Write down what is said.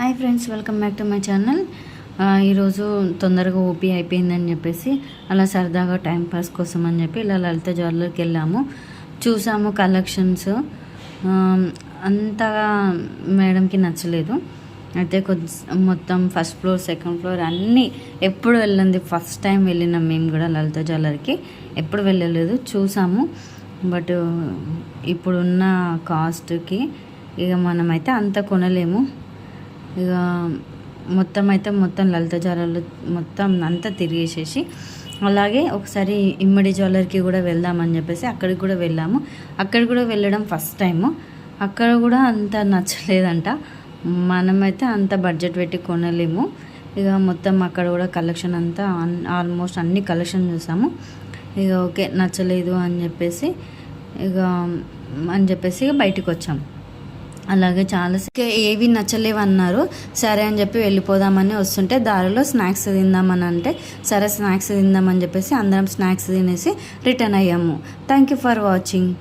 Hi friends, welcome back to my channel. ఈరోజు తొందరగా OP అయిపోయిందని చెప్పేసి అలా సరదాగా టైంపాస్ కోసం అని చెప్పి ఇలా లలిత జ్యువెలర్కి వెళ్ళాము. చూసాము కలెక్షన్స్. అంతగా మేడంకి నచ్చలేదు. అయితే మొత్తం ఫస్ట్ ఫ్లోర్, సెకండ్ ఫ్లోర్ అన్నీ ఎప్పుడు వెళ్ళింది. ఫస్ట్ టైం వెళ్ళినాం మేము కూడా లలిత జ్యువెలర్కి. ఎప్పుడు వెళ్ళలేదు, చూసాము. బట్ ఇప్పుడున్న కాస్ట్కి ఇక మనమైతే అంత కొనలేము. ఇక మొత్తం లలిత జ్యువెలర్లు మొత్తం అంతా తిరిగేసేసి అలాగే ఒకసారి ఇమ్మడి జ్యువెలర్కి కూడా వెళ్దామని చెప్పేసి అక్కడికి కూడా వెళ్ళాము. అక్కడికి కూడా వెళ్ళడం ఫస్ట్ టైము. అక్కడ కూడా అంత నచ్చలేదంట. మనమైతే అంత బడ్జెట్ పెట్టి కొనలేము. ఇక మొత్తం అక్కడ కూడా కలెక్షన్ అంతా ఆల్మోస్ట్ అన్ని కలెక్షన్ చూసాము. ఇక ఓకే, నచ్చలేదు అని చెప్పేసి ఇక బయటికి వచ్చాము. అలాగే చాలా ఏవి నచ్చలేవు అన్నారు. సరే అని చెప్పి వెళ్ళిపోదామని వస్తుంటే దారిలో స్నాక్స్ తిందామని అంటే సరే స్నాక్స్ తిందామని చెప్పేసి అందరం స్నాక్స్ తినేసి రిటర్న్ అయ్యాము. Thank you for watching.